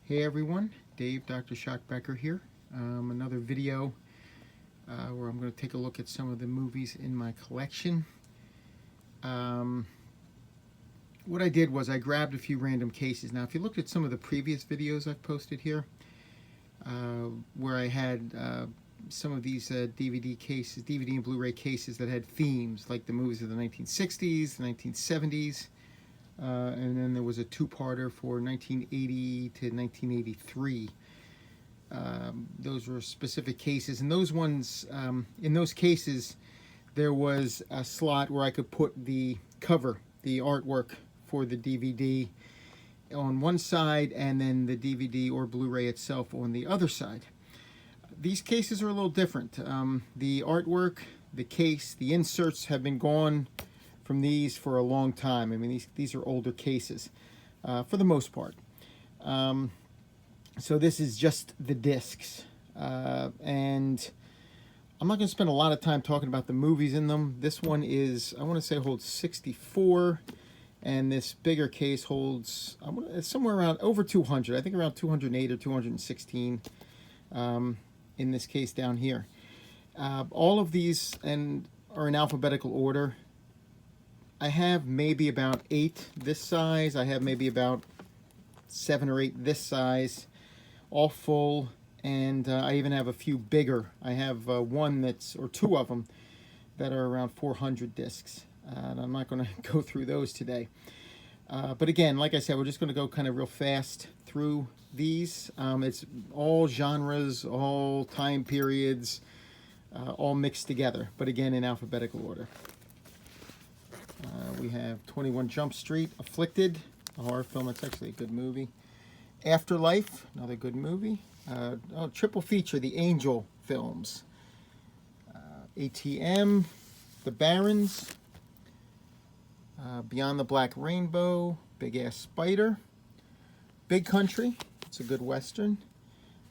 Hey everyone, Dave, Dr. Schockbecker here. Another video where I'm going to take a look at some of the movies in my collection. What I did was I grabbed a few random cases. Now if you looked at some of the previous videos I've posted here, where I had some of these DVD cases, DVD and Blu-ray cases that had themes, like the movies of the 1960s, the 1970s, and then there was a two-parter for 1980 to 1983. Those were specific cases, and those ones, in those cases, there was a slot where I could put the cover, the artwork for the DVD on one side, and then the DVD or Blu-ray itself on the other side. These cases are a little different. The artwork, the case, the inserts have been gone from these for a long time. I mean, these are older cases for the most part. So this is just the discs. And I'm not going to spend a lot of time talking about the movies in them. This one is, I want to say, holds 64. And this bigger case holds, it's somewhere around over 200. I think around 208 or 216 in this case down here. All of these are in alphabetical order. I have maybe about 8 this size. I have maybe about 7 or 8 this size, all full, and I even have a few bigger. I have one that's, or 2 of them, that are around 400 discs. And I'm not going to go through those today. But again, like I said, we're just going to go kind of real fast through these. It's all genres, all time periods, all mixed together, but again in alphabetical order. We have 21 Jump Street, Afflicted, a horror film. It's actually a good movie. Afterlife, another good movie. Triple feature, the Angel films. ATM, The Barons, Beyond the Black Rainbow, Big Ass Spider, Big Country, it's a good Western.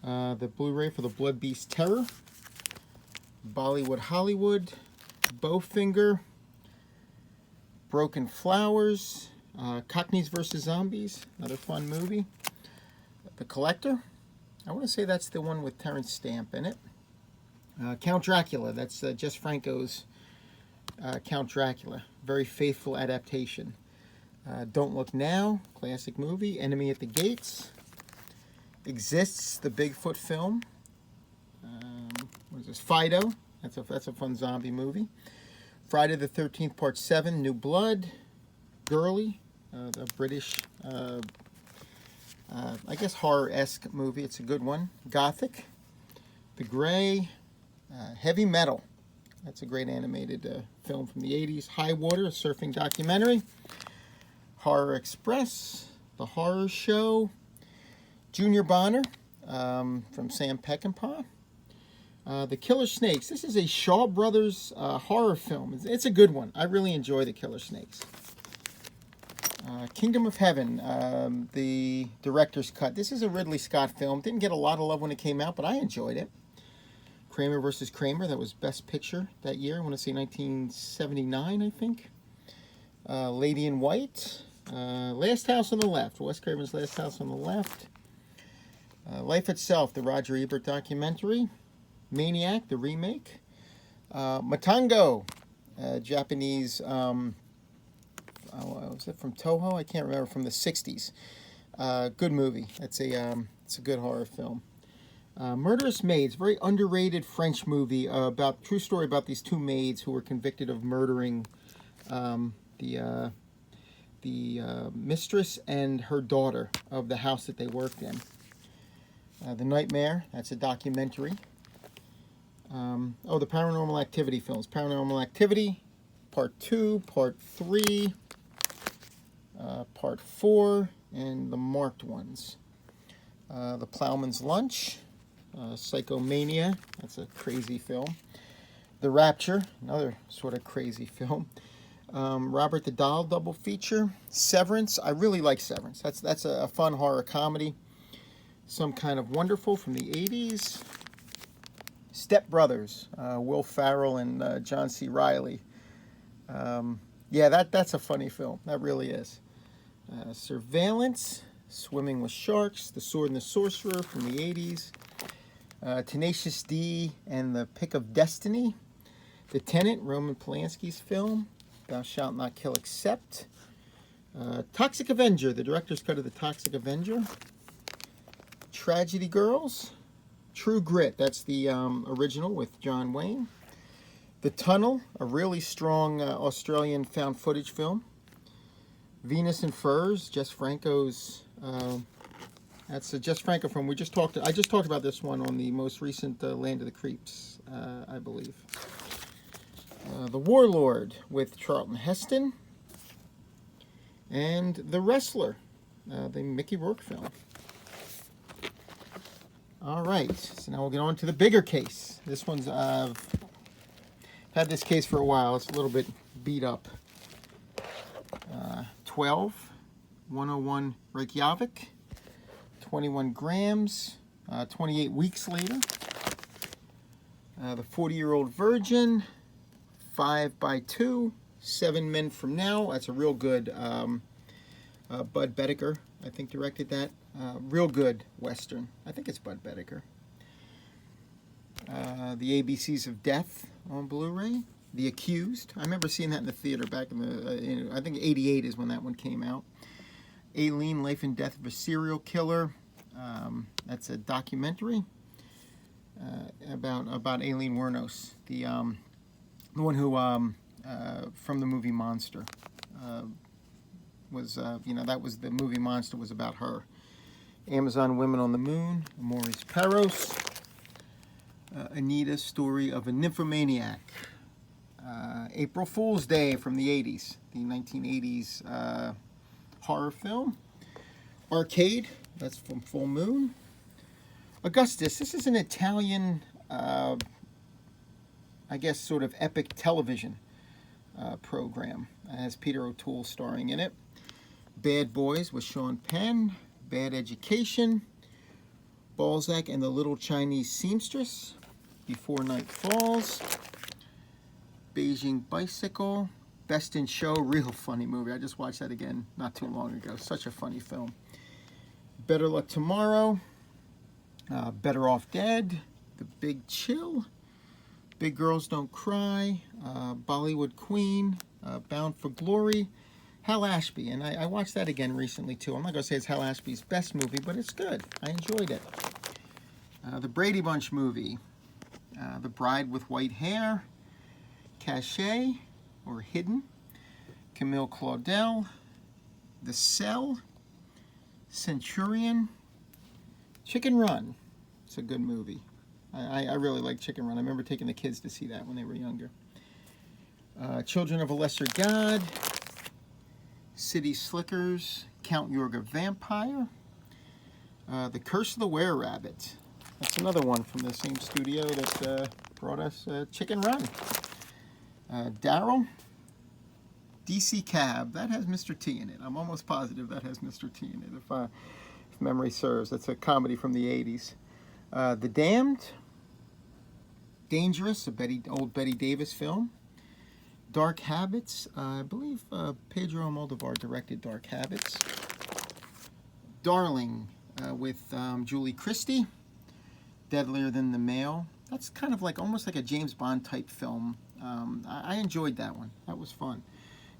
The Blu-ray for the Blood Beast Terror, Bollywood Hollywood, Bowfinger, Broken Flowers, Cockneys vs. Zombies, another fun movie. The Collector, I want to say that's the one with Terrence Stamp in it. Count Dracula, that's Jess Franco's Count Dracula, very faithful adaptation. Don't Look Now, classic movie. Enemy at the Gates, Exists, the Bigfoot film. What is this? Fido, that's a fun zombie movie. Friday the 13th, Part 7, New Blood. Girly, the British, I guess, horror-esque movie. It's a good one. Gothic, The Grey, Heavy Metal. That's a great animated film from the 80s. High Water, a surfing documentary. Horror Express, The Horror Show. Junior Bonner, from Sam Peckinpah. The Killer Snakes. This is a Shaw Brothers horror film. It's a good one. I really enjoy The Killer Snakes. Kingdom of Heaven, the director's cut. This is a Ridley Scott film. Didn't get a lot of love when it came out, but I enjoyed it. Kramer vs. Kramer, that was Best Picture that year. I want to say 1979, I think. Lady in White. Last House on the Left. Wes Craven's Last House on the Left. Life Itself, the Roger Ebert documentary. Maniac, the remake. Matango, Japanese, was it from Toho? I can't remember, from the 60s. Good movie. It's a good horror film. Murderous Maids, very underrated French movie about true story about these 2 maids who were convicted of murdering the mistress and her daughter of the house that they worked in. The Nightmare, that's a documentary. The Paranormal Activity films. Paranormal Activity, Part 2, Part 3, Part 4, and the marked ones. The Plowman's Lunch, Psychomania, that's a crazy film. The Rapture, another sort of crazy film. Robert the Doll double feature. Severance, I really like Severance. That's a fun horror comedy. Some Kind of Wonderful from the 80s. Step Brothers, Will Ferrell and John C. Reilly. Yeah, that's a funny film. That really is. Surveillance, Swimming with Sharks, The Sword and the Sorcerer from the 80s. Tenacious D and the Pick of Destiny. The Tenant, Roman Polanski's film. Thou Shalt Not Kill Except. Toxic Avenger, the director's cut of The Toxic Avenger. Tragedy Girls. True Grit, that's the original with John Wayne. The Tunnel, a really strong Australian found footage film. Venus and Furs, Jess Franco's, that's a Jess Franco film. I just talked about this one on the most recent Land of the Creeps, I believe. The Warlord with Charlton Heston. And The Wrestler, the Mickey Rourke film. All right, so now we'll get on to the bigger case. This one's, I've had this case for a while. It's a little bit beat up. 12, 101 Reykjavik, 21 grams, 28 weeks later. The 40-Year-Old Virgin, 5x2, 7 Men From Now. That's a real good, Bud Bedecker, I think, directed that. Real good Western. I think it's Bud Bedecker. The ABCs of Death on Blu-ray. The Accused. I remember seeing that in the theater back in the, I think 88 is when that one came out. Aileen, Life and Death of a Serial Killer. That's a documentary about Aileen Wuornos, the one who from the movie Monster was that was the movie Monster was about her. Amazon Women on the Moon. Maurice Peros. Anita, Story of a Nymphomaniac. April Fool's Day from the 80s, the 1980s horror film. Arcade, that's from Full Moon. Augustus, this is an Italian, I guess, sort of epic television program. It has Peter O'Toole starring in it. Bad Boys with Sean Penn. Bad Education. Balzac and the Little Chinese Seamstress. Before Night Falls. Beijing Bicycle. Best in Show, real funny movie. I just watched that again not too long ago. Such a funny film. Better Luck Tomorrow. Better Off Dead. The Big Chill. Big Girls Don't Cry. Bollywood Queen. Bound for Glory. Hal Ashby, and I watched that again recently too. I'm not going to say it's Hal Ashby's best movie, but it's good. I enjoyed it. The Brady Bunch movie. The Bride with White Hair. Cachet, or Hidden. Camille Claudel. The Cell. Centurion. Chicken Run. It's a good movie. I really like Chicken Run. I remember taking the kids to see that when they were younger. Children of a Lesser God. City Slickers. Count Yorga Vampire. The Curse of the Were-Rabbit. That's another one from the same studio that brought us Chicken Run. Daryl. DC Cab. That has Mr. T in it. I'm almost positive that has Mr. T in it, if memory serves. That's a comedy from the 80s. The Damned. Dangerous, a old Betty Davis film. Dark Habits. I believe Pedro Almodovar directed Dark Habits. Darling with Julie Christie. Deadlier Than the Male. That's kind of like almost like a James Bond type film. I enjoyed that one. That was fun.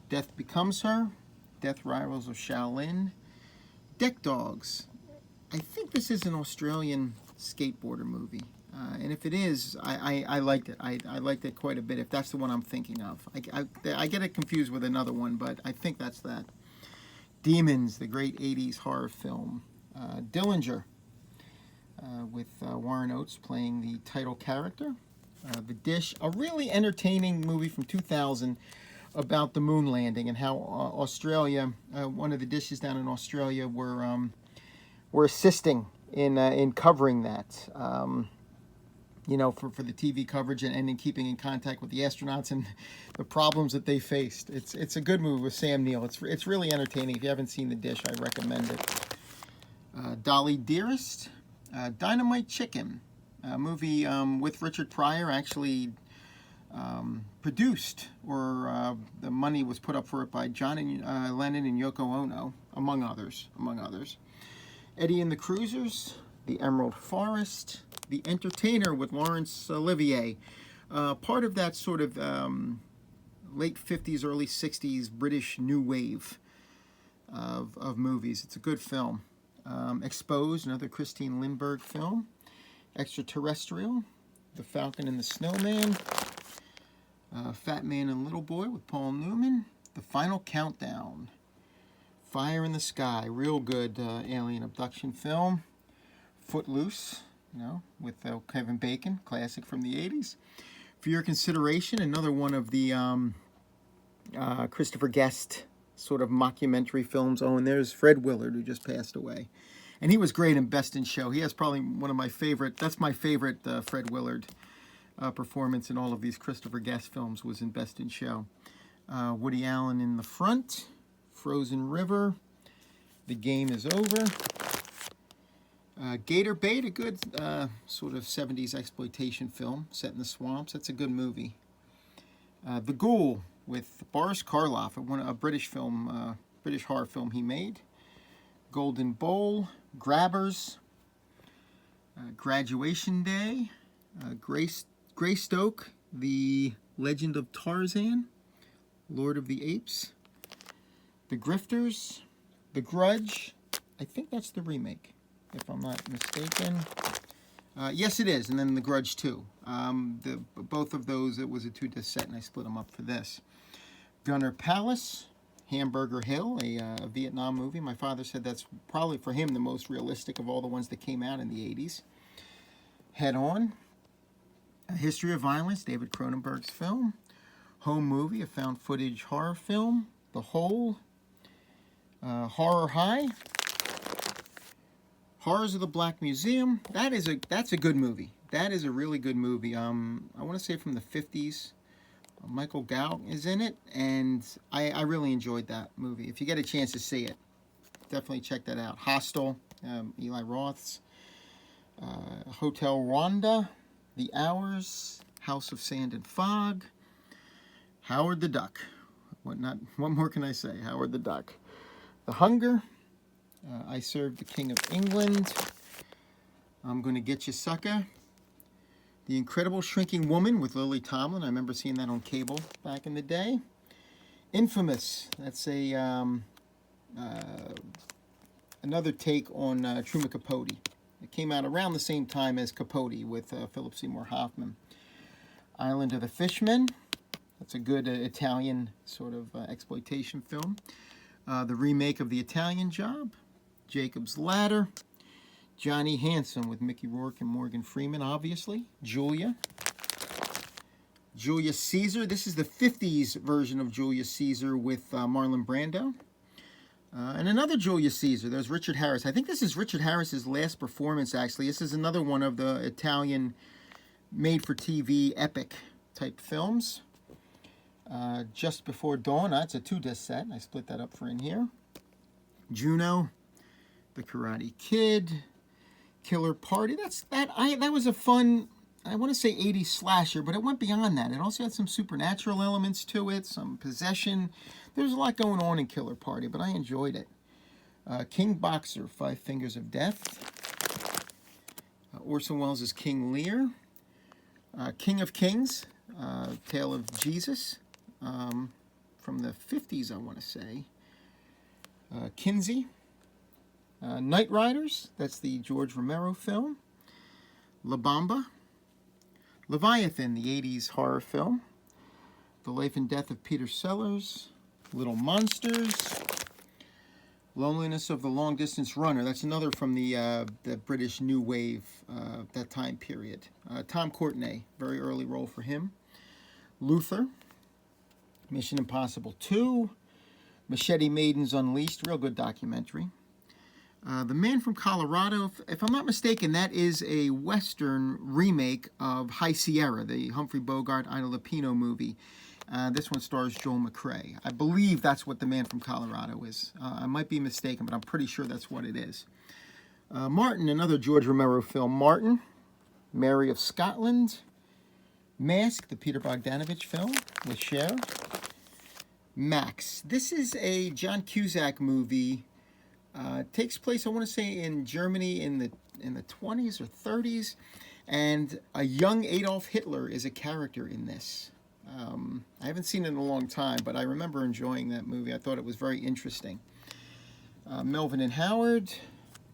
Death Becomes Her. Death Rivals of Shaolin. Deck Dogs. I think this is an Australian skateboarder movie. And if it is, I liked it. I liked it quite a bit, if that's the one I'm thinking of. I get it confused with another one, but I think that's that. Demons, the great 80s horror film. Dillinger, with Warren Oates playing the title character. The Dish, a really entertaining movie from 2000 about the moon landing and how Australia, one of the dishes down in Australia were assisting in covering that. For the TV coverage and in keeping in contact with the astronauts and the problems that they faced. It's a good movie with Sam Neill. It's really entertaining. If you haven't seen The Dish, I recommend it. Dolly Dearest. Dynamite Chicken. A movie with Richard Pryor, actually produced, or the money was put up for it by John Lennon and Yoko Ono. among others. Eddie and the Cruisers, The Emerald Forest, The Entertainer with Laurence Olivier. Part of that sort of late 50s, early 60s British new wave of movies. It's a good film. Exposed, another Christine Lindbergh film. Extraterrestrial, The Falcon and the Snowman. Fat Man and Little Boy with Paul Newman. The Final Countdown. Fire in the Sky, real good alien abduction film. Footloose, with Kevin Bacon, classic from the 80s. For your consideration, another one of the Christopher Guest sort of mockumentary films. Oh, and there's Fred Willard, who just passed away. And he was great in Best in Show. He has probably one of my favorite, that's my favorite Fred Willard performance in all of these Christopher Guest films was in Best in Show. Woody Allen in The Front. Frozen River, The Game is Over. Gator Bait, a good sort of 70s exploitation film set in the swamps. That's a good movie. The Ghoul with Boris Karloff, a British film, British horror film he made. Golden Bowl, Grabbers, Graduation Day, Greystoke, The Legend of Tarzan, Lord of the Apes. The Grifters, The Grudge, I think that's the remake, if I'm not mistaken. Yes, it is, and then The Grudge 2. Both of those, it was a 2-disc set, and I split them up for this. Gunner Palace, Hamburger Hill, a Vietnam movie. My father said that's probably, for him, the most realistic of all the ones that came out in the 80s. Head On, A History of Violence, David Cronenberg's film. Home Movie, a found footage horror film. The Hole. Horror High, Horrors of the Black Museum. That's a good movie. That is a really good movie. I want to say from the 50s. Michael Gough is in it, and I really enjoyed that movie. If you get a chance to see it, definitely check that out. Hostel, Eli Roth's. Hotel Rwanda, The Hours, House of Sand and Fog. Howard the Duck. What more can I say? Howard the Duck. The Hunger, I Serve the King of England, I'm Gonna Get You Sucker, The Incredible Shrinking Woman with Lily Tomlin, I remember seeing that on cable back in the day. Infamous, that's another take on Truman Capote. It came out around the same time as Capote with Philip Seymour Hoffman. Island of the Fishmen, that's a good Italian sort of exploitation film. The remake of The Italian Job, Jacob's Ladder, Johnny Handsome with Mickey Rourke and Morgan Freeman, obviously, Julius Caesar. This is the 50s version of Julius Caesar with Marlon Brando. And another Julius Caesar, there's Richard Harris. I think this is Richard Harris's last performance, actually. This is another one of the Italian made-for-TV epic type films. Just Before Dawn, that's a 2-disc set. I split that up for in here. Juno, The Karate Kid, Killer Party. That was a fun, I want to say 80s slasher, but it went beyond that. It also had some supernatural elements to it, some possession. There's a lot going on in Killer Party, but I enjoyed it. King Boxer, Five Fingers of Death. Orson Welles' King Lear. King of Kings, Tale of Jesus. From the 50s, I want to say. Kinsey. Night Riders, that's the George Romero film. La Bamba. Leviathan, the 80s horror film. The Life and Death of Peter Sellers. Little Monsters. Loneliness of the Long Distance Runner, that's another from the British New Wave, that time period. Tom Courtenay, very early role for him. Luther. Mission Impossible 2, Machete Maidens Unleashed, real good documentary. The Man from Colorado, if I'm not mistaken, that is a Western remake of High Sierra, the Humphrey Bogart, Ida Lupino movie. This one stars Joel McCrea. I believe that's what The Man from Colorado is. I might be mistaken, but I'm pretty sure that's what it is. Martin, another George Romero film. Martin, Mary of Scotland. Mask, the Peter Bogdanovich film with Cher. Max. This is a John Cusack movie It takes place, I want to say, in Germany in the 20s or 30s, and a young Adolf Hitler is a character in this. I haven't seen it in a long time, but I remember enjoying that movie. I thought it was very interesting. Melvin and Howard,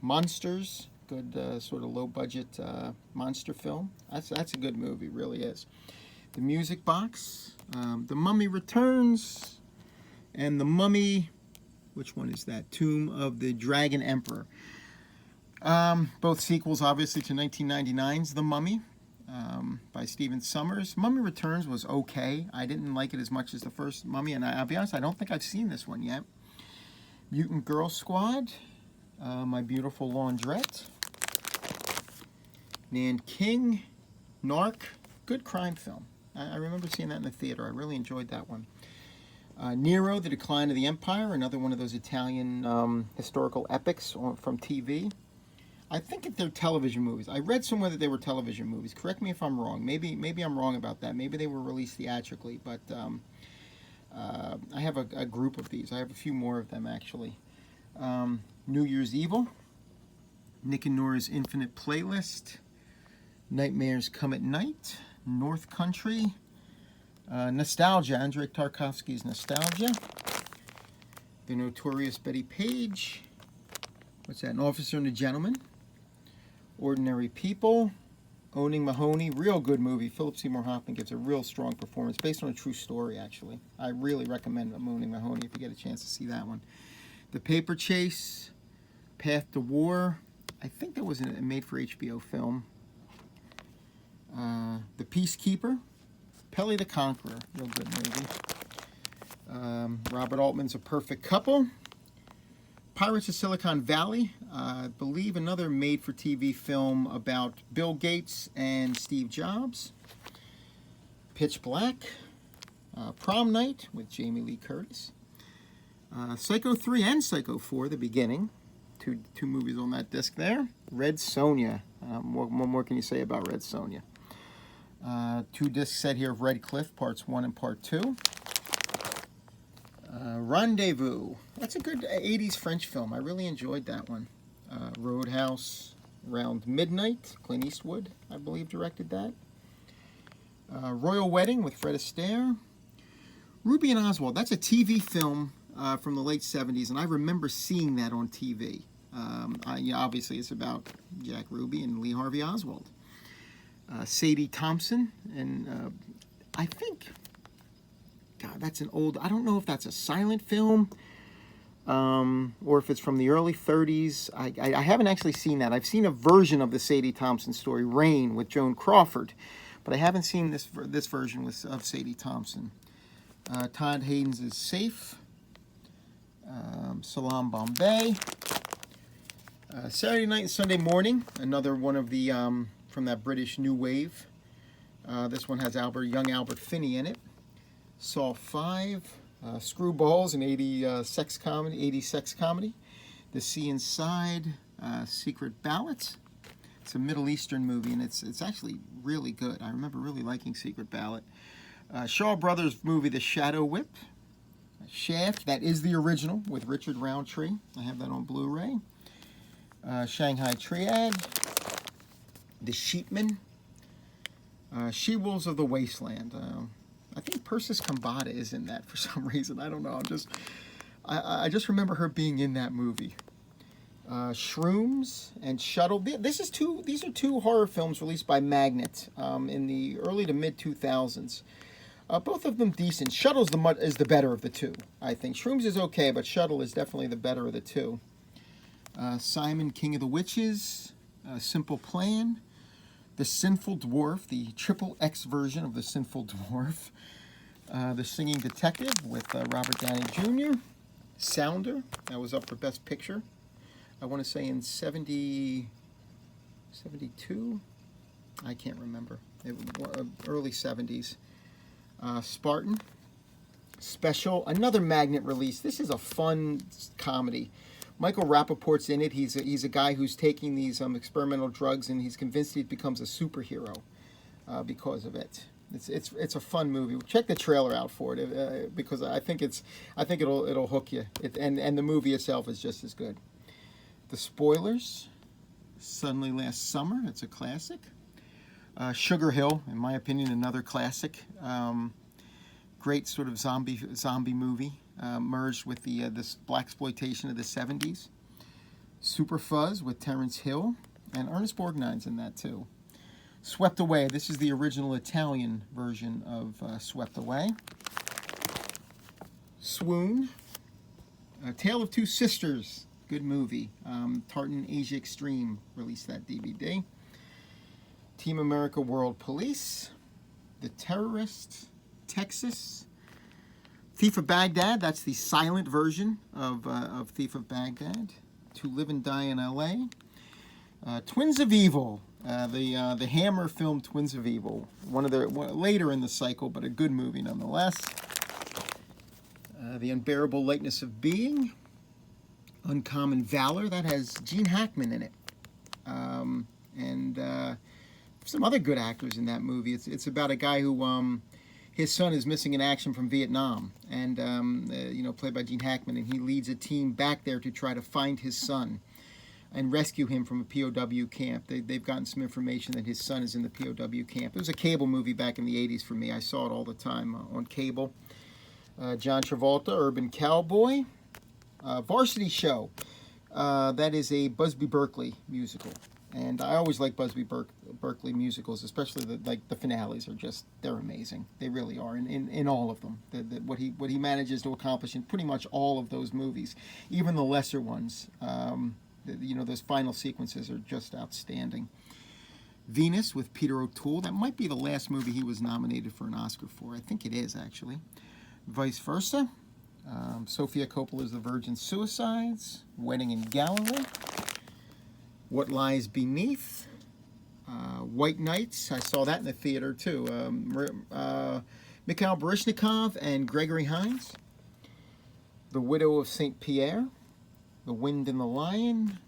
Monsters, good sort of low-budget monster film. That's a good movie, really is. The Music Box, The Mummy Returns, and The Mummy, which one is that? Tomb of the Dragon Emperor. Both sequels, obviously, to 1999's The Mummy by Stephen Sommers. Mummy Returns was okay. I didn't like it as much as the first Mummy, and I'll be honest, I don't think I've seen this one yet. Mutant Girl Squad, My Beautiful Laundrette, Nanking, Narc, good crime film. I remember seeing that in the theater. I really enjoyed that one. Nero, The Decline of the Empire, another one of those Italian historical epics from TV. I think they're television movies. I read somewhere that they were television movies. Correct me if I'm wrong. Maybe I'm wrong about that. Maybe they were released theatrically, but I have a group of these. I have a few more of them, actually. New Year's Evil, Nick and Nora's Infinite Playlist, Nightmares Come at Night, North Country, Nostalgia, Andrei Tarkovsky's Nostalgia, The Notorious Betty Page, what's that, An Officer and a Gentleman, Ordinary People, Owning Mahoney, real good movie. Philip Seymour Hoffman gives a real strong performance, based on a true story, actually. I really recommend Owning Mahoney if you get a chance to see that one. The Paper Chase, Path to War, I think that was a made-for-HBO film. The Peacekeeper, Pele the Conqueror, real good movie. Robert Altman's A Perfect Couple, Pirates of Silicon Valley, I believe another made-for-TV film about Bill Gates and Steve Jobs. Pitch Black, Prom Night with Jamie Lee Curtis. Psycho 3 and Psycho 4, the beginning. Two movies on that disc there. Red Sonja. What more can you say about Red Sonja? 2 disc set here of Red Cliff, parts 1 and part 2. Rendezvous. That's a good 80s French film. I really enjoyed that one. Roadhouse, Around Midnight. Clint Eastwood, I believe, directed that. Royal Wedding with Fred Astaire. Ruby and Oswald. That's a TV film from the late 70s, and I remember seeing that on TV. Obviously, it's about Jack Ruby and Lee Harvey Oswald. Sadie Thompson, and I think, God, that's an old, I don't know if that's a silent film or if it's from the early 30s. I haven't actually seen that. I've seen a version of the Sadie Thompson story, Rain, with Joan Crawford, but I haven't seen this version of Sadie Thompson. Todd Haynes is Safe. Salam Bombay. Saturday Night and Sunday Morning, another one of the from that British New Wave. This one has young Albert Finney in it. Saw 5, Screwballs, an 80s sex comedy. The Sea Inside, Secret Ballots. It's a Middle Eastern movie, and it's actually really good. I remember really liking Secret Ballot. Shaw Brothers movie, The Shadow Whip. Shaft, that is the original with Richard Roundtree. I have that on Blu-ray. Shanghai Triad. The Sheepman. She-Wolves of the Wasteland. I think Persis Kambata is in that for some reason. I don't know. I just remember her being in that movie. Shrooms and Shuttle. These are 2 horror films released by Magnet in the early to mid 2000s. Both of them decent. Shuttle's is the better of the 2, I think. Shrooms is okay, but Shuttle is definitely the better of the 2. Simon, King of the Witches, Simple Plan, The Sinful Dwarf, the triple X version of The Sinful Dwarf, The Singing Detective with Robert Downey Jr., Sounder, that was up for Best Picture, I want to say in 72, I can't remember, early 70s. Spartan Special, another Magnet release. This is a fun comedy. Michael Rappaport's in it. He's a guy who's taking these experimental drugs, and he's convinced he becomes a superhero because of it. It's a fun movie. Check the trailer out for it because I think it'll hook you. And the movie itself is just as good. The Spoilers, Suddenly Last Summer, it's a classic. Sugar Hill, in my opinion, another classic. Great sort of zombie movie, merged with this blaxploitation of the 70s. Super Fuzz with Terence Hill, and Ernest Borgnine's in that too. Swept Away, this is the original Italian version of Swept Away. Swoon, A Tale of Two Sisters, good movie. Tartan Asia Extreme released that DVD. Team America World Police, The Terrorist, Texas. Thief of Baghdad, that's the silent version of Thief of Baghdad. To Live and Die in L.A. Twins of Evil, the Hammer film Twins of Evil. Later in the cycle, but a good movie nonetheless. The Unbearable Lightness of Being. Uncommon Valor, that has Gene Hackman in it. And some other good actors in that movie. It's about a guy who, his son is missing in action from Vietnam, and played by Gene Hackman, and he leads a team back there to try to find his son and rescue him from a POW camp. They've gotten some information that his son is in the POW camp. It was a cable movie back in the 80s for me. I saw it all the time on cable. John Travolta, Urban Cowboy. Varsity Show. That is a Busby Berkeley musical. And I always like Busby Berkeley musicals, especially the finales they're amazing. They really are in all of them. What he manages to accomplish in pretty much all of those movies, even the lesser ones. Those final sequences are just outstanding. Venus with Peter O'Toole. That might be the last movie he was nominated for an Oscar for. I think it is, actually. Vice Versa. Sofia Coppola's The Virgin Suicides. Wedding in Galilee. What Lies Beneath. White Knights. I saw that in the theater too. Mikhail Baryshnikov and Gregory Hines. The Widow of St. Pierre. The Wind and the Lion.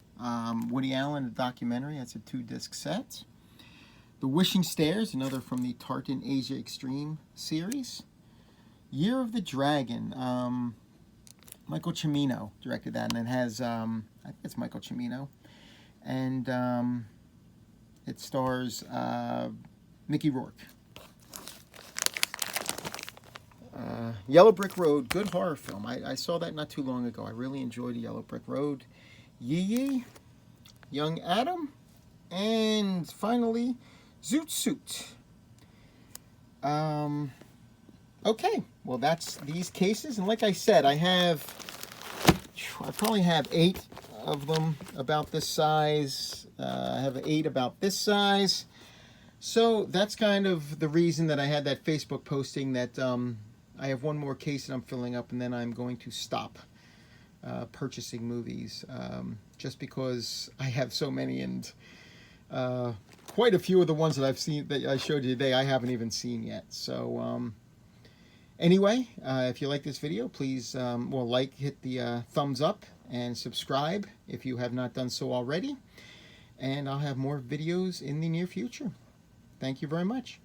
Woody Allen, a documentary. That's a 2-disc set. The Wishing Stairs, another from the Tartan Asia Extreme series. Year of the Dragon. Michael Cimino directed that, and it has, I think it's Michael Cimino. And it stars Mickey Rourke. Yellow Brick Road, good horror film. I saw that not too long ago. I really enjoyed Yellow Brick Road. Yee Yee, Young Adam, and finally, Zoot Suit. Okay, well that's these cases, and like I said, I probably have 8 of them about this size. I have 8 about this size. So that's kind of the reason that I had that Facebook posting that I have one more case that I'm filling up, and then I'm going to stop purchasing movies, just because I have so many, and quite a few of the ones that I've seen that I showed you today I haven't even seen yet. So anyway, if you like this video, please hit the thumbs up and subscribe if you have not done so already, and I'll have more videos in the near future. Thank you very much.